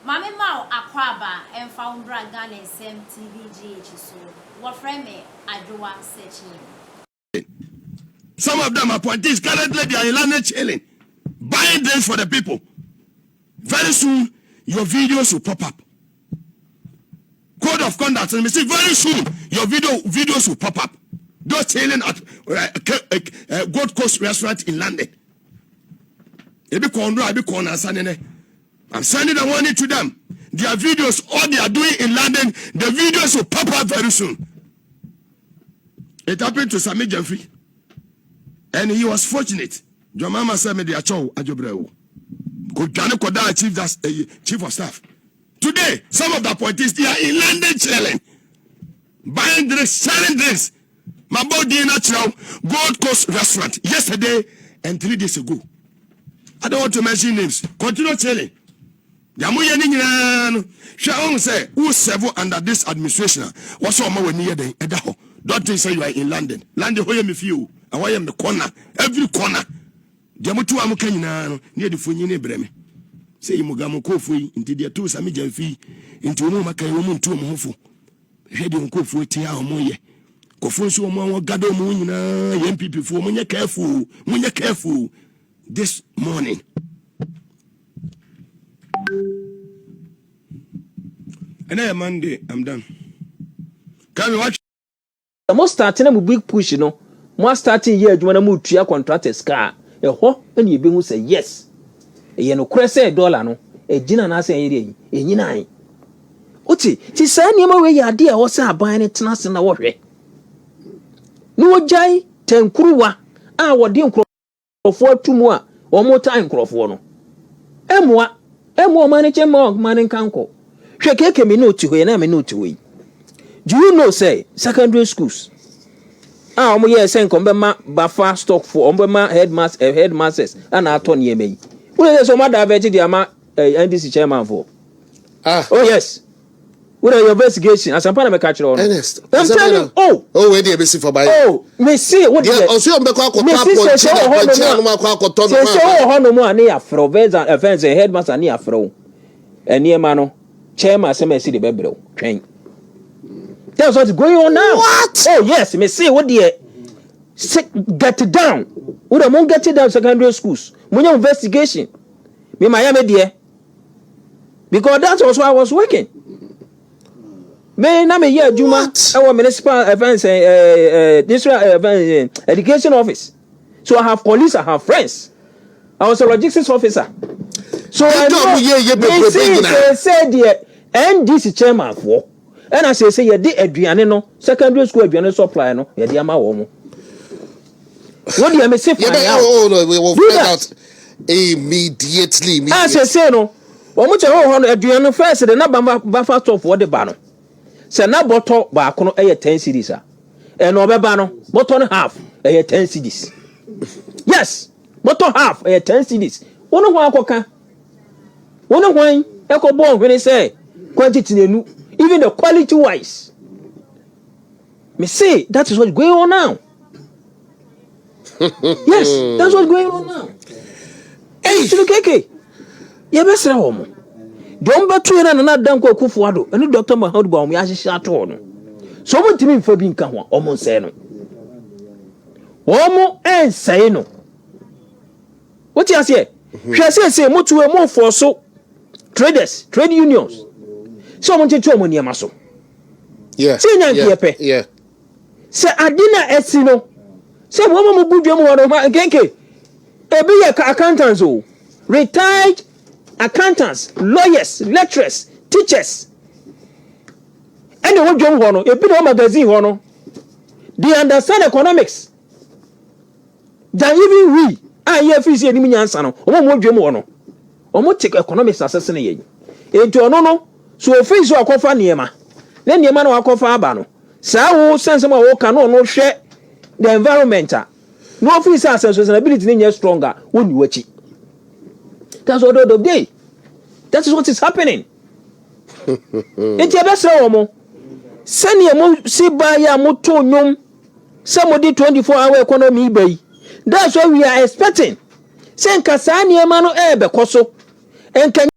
Mame Mao Akwaba and found Dragon and SMTVGH so what friend me Ajoa searching. Some of them appointees currently they are in London chilling, buying drinks for the people. Very soon your videos will pop up. Code of conduct, and we see very soon your videos will pop up. Those chilling at Gold Coast restaurant in London. I'm sending the money to them. Their videos, all they are doing in London, the videos will pop up very soon. It happened to Sami Jeffrey. And he was fortunate. Your mama said me the acho ajobreo. Chief of staff. Today, some of the appointees they are in London chilling, buying drinks, selling drinks. My body natural Gold Coast restaurant yesterday and 3 days ago. I don't want to mention names. Continue chilling. Shall say who serve under this administration? What's all my near the Edaho? Don't think say you are in London. London, where am you? And why am the corner? Every corner. Jamutu Amukanino near the Funini Breme. Say Mugabe Kofu into the two Sami Jeffrey into Maka woman to Mofu. Heading Kofu Tia Moye. Kofu Mo Gado Munina, young people for Munya careful this morning. And I Monday, I'm done. Can we watch? The most starting a big push, you know. More starting year, you want to move to your contractor's car. A ho, and you be who say yes. A yeno cresse $1, no. A gin and I say, a yinai. Uti, tis any way your dear was a buying it nas in the water. No jay, 10 kruwa. Ah, what dear for 2 more, or more time crop one. Emwa manager more man in Kanko. Shake me no to when I'm no to we. Do you know, say, secondary schools? Ah, yeah, send Combema Buffer stock for Ombema headmasters and Attorney May. Well, there's some other vetted NDC chairman for. Ah, oh, yes. What are your investigation? As I'm part of a catcher on. Ernest. I'm telling you, where do you see for buy? Oh, me see what you also on the clock of offense and headmaster near fro. And near mano, chairman, some see the bebro train. That's what's going on now. What? Oh, yes, me see what dear. Get it down. Would I get it down secondary schools? When your investigation, me Miami dear. Because that's also I was working. Me na me year Juma our municipal events district education office. So I have police, I have friends. I was a logistics officer. So I say the NDC chairman for. And I say you did Adriano no secondary school Adriano supply no ye dey ama wo mo. What do you say for now? We will find out immediately. I say no. Omo che ho Adriano first the na buffer stop for the ba no. Say na bottle ba kono 10 cedis a. E no be ba no bottle half 10 cedis. Yes, bottle half 10 cedis. Wono ho akoka. Wono hwan e ko bon hwene say quantity nenu even the quality wise. Me say that is what's going on now. Yes, that's what's going on now. Hey, Chilukeke. You best say homo. Don't be too na danko kufuado. Any doctor Mahmoud ba omo ya hihia to no. So mo timi mfa bi nka ho omo say no. Omo say no. What you say? Hwe say mo tuwe mo for so traders, trade unions. So mo nche mo niam so. Yeah. Say nyanke pe. Yeah. Say adina esino. Say mo mo budwe mo wono ma nkenke. Ebi ye accountants o. Retired accountants, lawyers, lecturers, teachers. And the one John Hono, a bit of magazine Hono. They understand economics. Than even we. I hear free see any answer. Omo John Hono. Omo take economics assassinate. Into no. So if you are cofa niema. Then the man will cofa abano. Sa sense ma wo can no share the environment. No officer sustainability is stronger when you watch it. That's what the day. That is what is happening. It's your best homo. Send your see by your motor nyom. Somebody 24-hour economy bay. That's what we are expecting. Send Kasani Mano Ebe Koso. And can